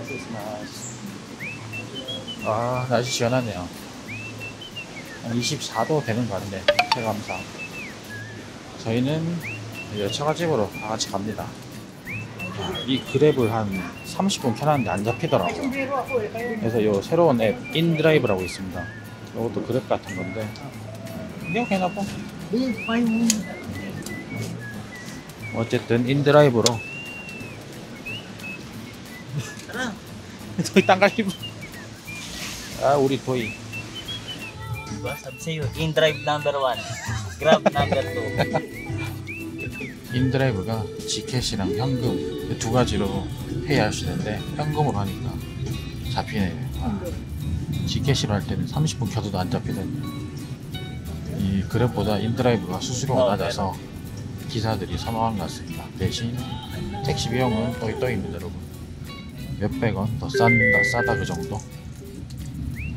크리스마스. 아, 날씨 시원하네요. 한 24도 되는 것 같네. 체감상. 저희는 여차가 집으로 다 같이 갑니다. 이 그랩을 한 30분 켜놨는데 안 잡히더라고요. 그래서 요 새로운 앱 인드라이브라고 있습니다. 이것도 그랩 같은 건데 이거 해놔봐. 어쨌든 인드라이브로 도이 땅갈리고. 아, 우리 도이 Diba? Sabi sa'yo, in-drive number 1, grab number 2. 인드라이브가 지켓이랑 현금 그 두 가지로 페이할 수 있는데 현금으로 하니까 잡히네요. 아, 지켓으로 할 때는 30분 켜도 안 잡히던데 이 그랩보다 인드라이브가 수수료가 낮아서 기사들이 선호한 것 같습니다. 대신 택시 비용은 또이또이입니다, 여러분. 몇백 원 더 싸다 그 정도.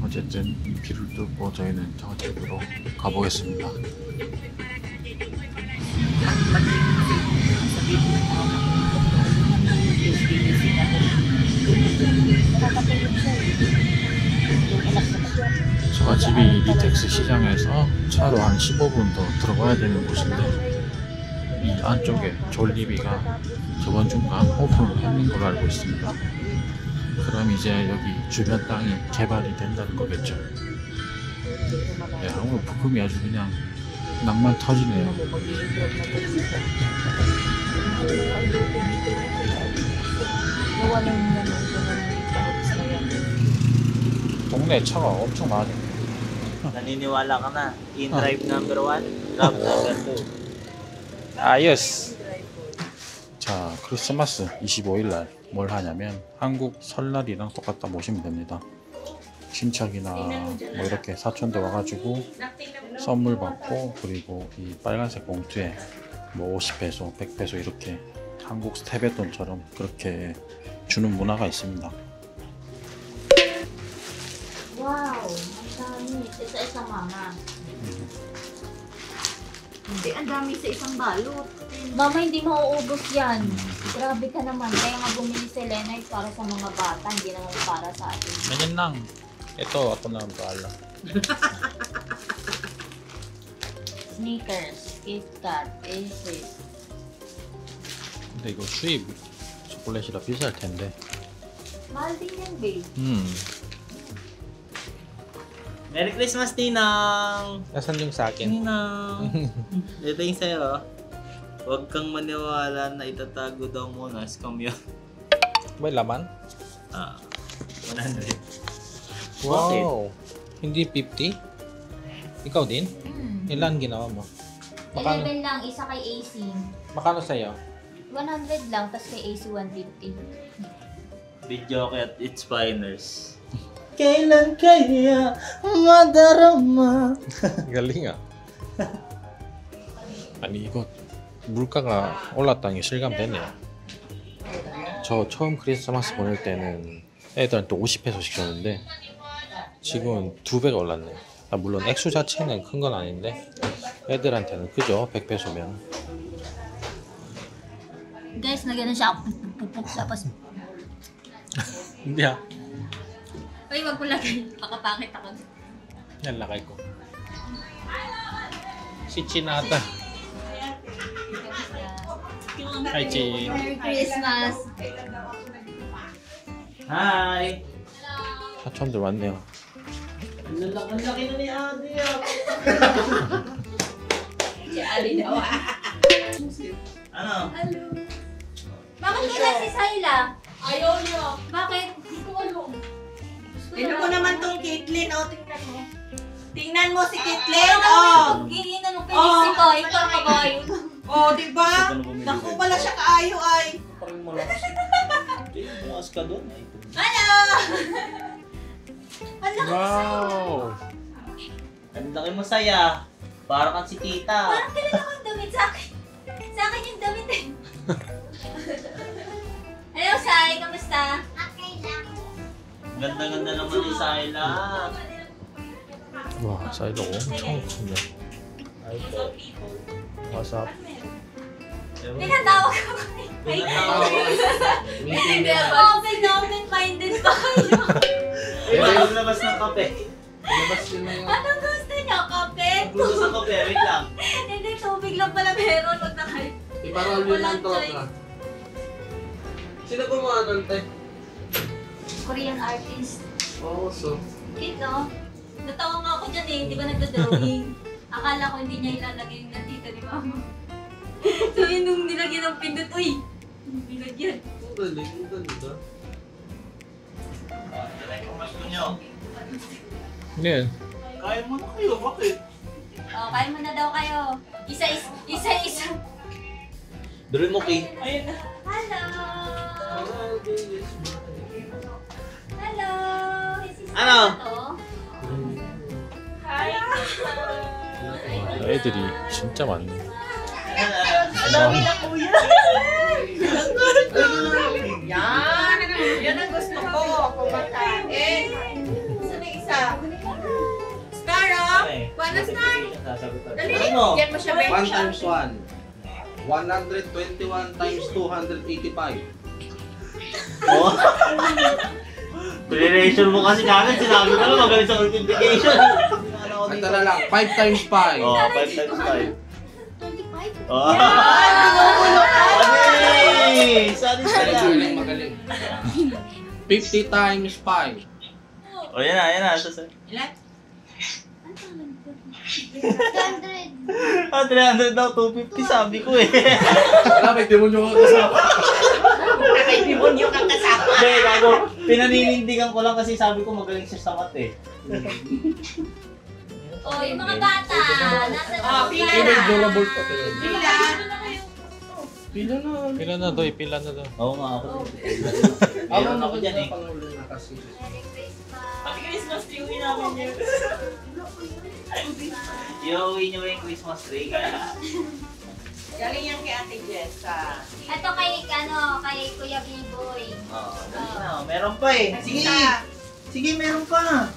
어쨌든 비를 뚫고 저희는 저쪽으로 가보겠습니다. 제가 집이 리텍스 시장에서 차로 한 15분 더 들어가야 되는 곳인데 이 안쪽에 졸리비가 저번 주인가 오픈을 했는 걸로 알고 있습니다. 그럼 이제 여기 주변 땅이 개발이 된다는 거겠죠. 야, 오늘 부금이 아주 그냥 낭만 터지네요. 동네 차가 엄청 많아요. Naniniwala ka na, in-drive number 1, grab number 2. 아이스. 자, 크리스마스 25일날 뭘 하냐면 한국 설날이랑 똑같다 보시면 됩니다. 친척이나 뭐 이렇게 사촌들 와가지고 선물 받고, 그리고 이 빨간색 봉투에 뭐 50페소, 100페소 이렇게 한국 스테베돈처럼 그렇게 주는 문화가 있습니다. Wow, ang dami. Isa-isang mama. Hindi, ang dami sa isang balot. Mama, hindi mauubos yan. Grabe ka naman. Kaya nga bumili si Lenay para sa mga bata, hindi naman para sa atin. Ganyan lang. Ito, ako na ang bahala. Snickers, KitKat, Aces. 근데 이거 수입 초콜릿이라 비쌀 텐데. Mahal din yan, babe. Merry Christmas, Ninang! Nasaan yung sa akin? Ninang! Ito yung sa'yo. Huwag kang maniwala na itatago daw muna. Scam yun. May laman? 100. Wow! Hindi 50? Ikaw din? Ilan ginawa mo? 11 lang, isa kay AC. Makano sa'yo? 100 lang, tas kay AC 150. Video at its finers. Kailan kaya madarama? Galing ah. 아니 이거 물가가 올랐다는 게 실감되네요. 저 처음 크리스마스 보낼 때는 애들한테 50페소씩 줬는데 지금은 2배가 올랐네요. 아, 물론 액수 자체는 큰 건 아닌데 애들한테는 그죠? 100페소면. Guys, nagyan na siya. Pupuk tapos. Hindi ah. Uy, wag mo lagay. Pakapangit ako. Yan lakay ko. Si Chinata. Hi Chin. Merry Christmas. Hi! 사촌들 왔네요. Ang laki na ni Ate. Si Ali daw. Ano? Hello. Bakit wala si Sayla? Ayaw niya. Bakit? Hindi ko alam. Tignan mo naman tong Caitlyn. O, tingnan mo. Tingnan mo si Caitlyn. Ayaw O. naman giginan ng pinis ko. Ikaw ka ba yun? O, diba? Naku pala siya kaayo ay. Parang malakas. Malakas ka doon. Ano? Wow! Ang laki mo, Saya. Para kang si Tita. Parang ganito akong damit sa akin. Sa akin yung damit eh. Hello, Sai. Kamusta? Ganda-ganda naman ni Sayla. 와, 사이다 엄청 크네. What's up? Tinatawag ako. Pinatawag. Hindi, open-minded Maglabas ng kape. Labas yun na yun. Anong gusto niyo? Kape? Maglabas ng kape, wait lang. Hindi, tubig lang pala meron. Huwag na kayo. Iparol yun ng tropa. Sino gumawa nun, te? Korean artist. Oo, so. Cute, no? Natawa nga ako dyan eh. Di ba nagda-drawing? Akala ko hindi niya ilalagay yung nandito ni mama. So yun nung nilagyan ng pindot. Uy! Nilagyan. Ang galing, ang ganda. Yan ay kung gusto nyo. Ano yan? Kaya mo na kayo, bakit? Oh, kain mo na daw kayo. Isa-isa. Dali mo, Kay. Ayun na. Hello! Hello! Ano? Hi. 애들이 진짜 많네. Ang dami na kuya. Yan. Yan ang gusto ko. Kumakain. Saan yung isa? Star, oh. Wala star. Dali. Ano? Yan mo siya, 1 Ben. times 1. 121 times 285. Oh. Relation mo kasi kagad, sinabi ko na magaling sa multiplication. Ito na lang, 5 times 5. Oh, 5 times 5. 25? Oh. Magaling! Sorry Magaling, sila. magaling. 50 times 5. Oh, yan na. Ilan? Ah, 300 daw, 250 sabi ko eh. Grabe, di mo nyo kasama. May demonyo kang kasama. Hindi, gago. Pinaninindigan ko lang kasi sabi ko magaling siya sa mat eh. Oh, yung mga bata. Nasa Oh, pila na. na. durable pa pero. Pila. Pila na. Pila na to, ipila na to. Oo nga ako. Ako Meron ako dyan eh. Pangulo na kasi. Merry Christmas. Pati Christmas tree uwi namin yun. Iuwi nyo yung Christmas tree kaya. Galing yan kay Ate Jessa. Ito kay Kuya B-Boy. Oo, dali na. Meron pa eh. Sige! Sige, meron pa!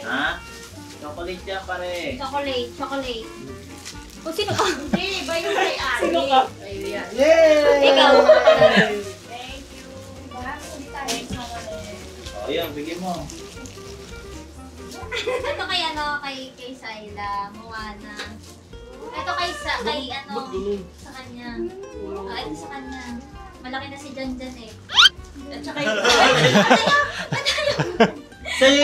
Ha? Chocolate yan pare. Chocolate. O, sino ka? Hindi, ba yung kay Ate? Sino ka? Yay! Ikaw. Thank you. Thanks, Mama Len. Oh, yun, bigyan mo. Ito kay Sayla, Moana. Ito sa kanya. Ito sa kanya. Malaki na si Janjan eh. At saka yung... Sa'yo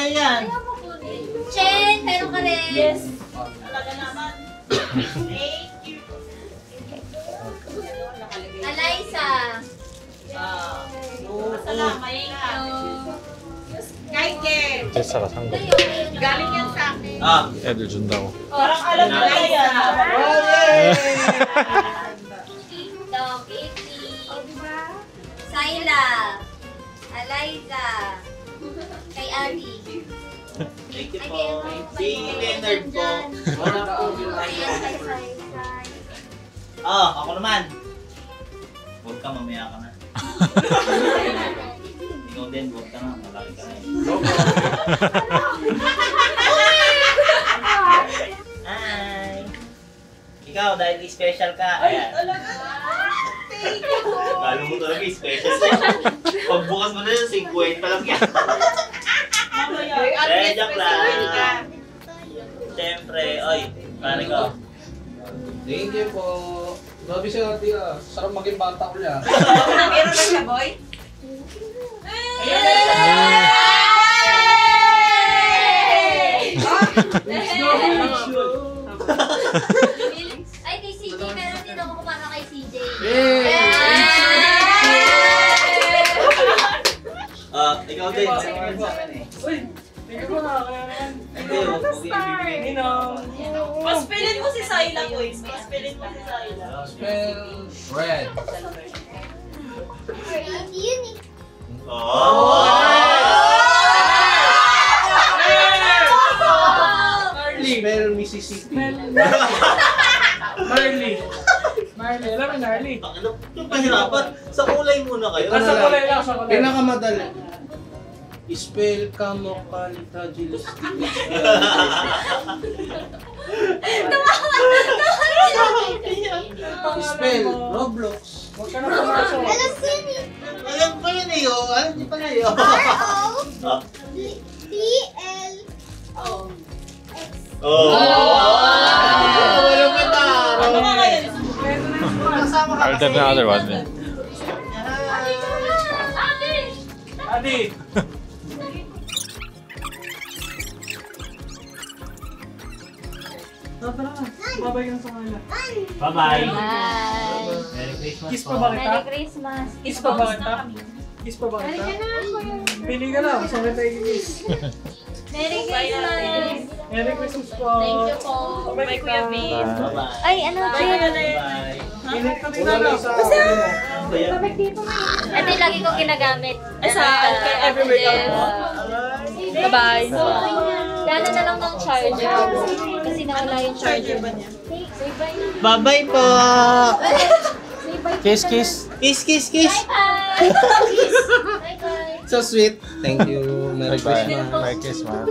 yan! Ayaw mo kunin. Chen, meron ka rin. Yes. Talaga naman. Thank you. Alaysa. Salamat. Thank you. Kay Ken. 제사가 산 거. Galing yan sa akin. Ah! 애들 준다고. Parang alam na lang yan. Tito, Kitty. Sayla. Alaysa. Kay Ari. Thank you Ay, po. kay Si Leonard po. Ayan, kay Sayla. Ah, ako naman. Huwag ka, mamaya ka na. Ikaw din, huwag ka na. Malaki ka na eh. Hi! Ikaw, dahil special ka. Ayan. Thank you. Kala mo talaga special ka. Pagbukas mo na yun, 50 lang yan. Mamaya. Joke lang. Siyempre, oy, pare ko. Thank you po. Grabe siya natin ah. Sarap maging bata ko niya. Meron na siya, boy? Ay, kay CJ. Meron din ako kumano kay CJ. Ah, ikaw din. Uy, bigyan mo na. Hindi, huwag mo ibibigay. Paspilin mo si Sayla, boys. Paspilin mo si Sayla. Spell red. Oh! Spell Mississippi. Marley. Alam mo Marley? Ano? Yung pahirapan. Sa kulay muna kayo. Ano Sa lang? kulay lang, sa kulay. Pinakamadali. Spell Kamokalitagilus. Spell Roblox. Huwag ka na pumasok. Alam ko yun eh, oh. Alam Ay, oh. R-O-P-L-O. Oh! Wala pa ta. Ano ka ngayon? Kasama ka Alter na other one. Adi! Tara na. Babay ka na sa kanila. Bye-bye. Bye! Merry Christmas Kiss po. pa ba kita? Merry Christmas! Kiss pa ba kita? Kiss pa ba kita? Pili ka lang. Saan kita i-kiss? Merry Christmas! Merry Christmas po. Thank you po. Babay Bye, Kuya kita. Vin. Bye-bye. Ay, ano, Jen? Bye. Init ka rin lang sa ulo mo. Ito yung lagi kong ginagamit. Saan? Every workout mo? Bye-bye. Dala na lang ng charger. Kasi nawala yung charger. ba niya? Bye-bye po. Kiss, kiss. Kiss, kiss, kiss. Bye-bye! So sweet. Thank you. Merry Bye-bye. Christmas. Merry Christmas.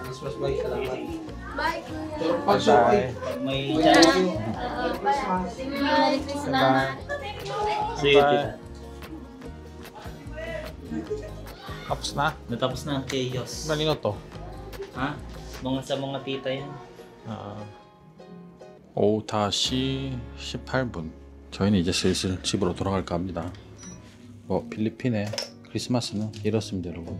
Christmas bye. Salamat. Bye, Kuya! Bye-bye. May Thank you. Merry Christmas! See you. Bye. Tapos na? Natapos na ang chaos. Malino to? Ha? Mga sa mga tita yan. 오후 5시 18분. 저희는 이제 슬슬 집으로 돌아갈까 합니다. 뭐 필리핀의 크리스마스는 이렇습니다, 여러분.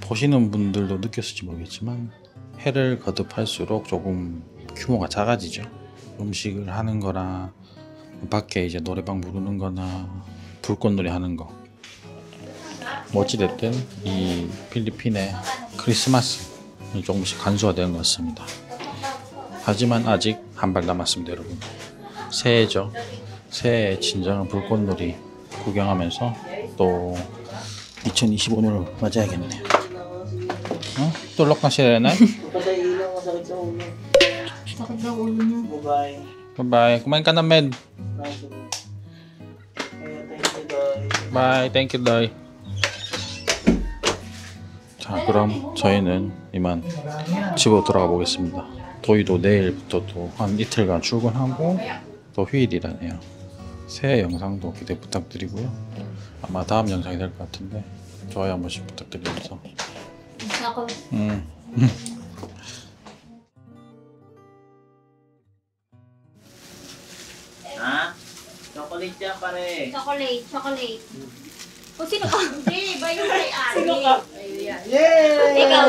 보시는 분들도 느꼈을지 모르겠지만 해를 거듭할수록 조금 규모가 작아지죠. 음식을 하는 거나 밖에 이제 노래방 부르는 거나 불꽃놀이 하는 거. 뭐 어찌됐든 이 필리핀의 크리스마스는 조금씩 간소화되는 것 같습니다. 하지만 아직 한 발 남았습니다, 여러분. 새해죠. 새해 진정한 불꽃놀이 구경하면서 또 2025년을 맞아야겠네요. 어? Tulog na si Renay? Patay ilaw, masakit sa ulo. Sakit daw ulo niya. Bye-bye. Bye-bye. Kumain ka na, Med. Thank you, guys. Bye. Thank you, Doy. 자, 그럼 저희는 이만 집으로 돌아가 보겠습니다. 도희도 내일부터 또 한 이틀간 출근하고 또 휴일이라네요. 새해 영상도 기대 부탁드리고요. 아마 다음 영상이 될 것 같은데 좋아요 한 번씩 부탁드리면서 Ako. Ha? Chocolate yan, pare. Chocolate, chocolate. O, sino ka? Hindi, ba yung kay Ate? Yay! Ikaw.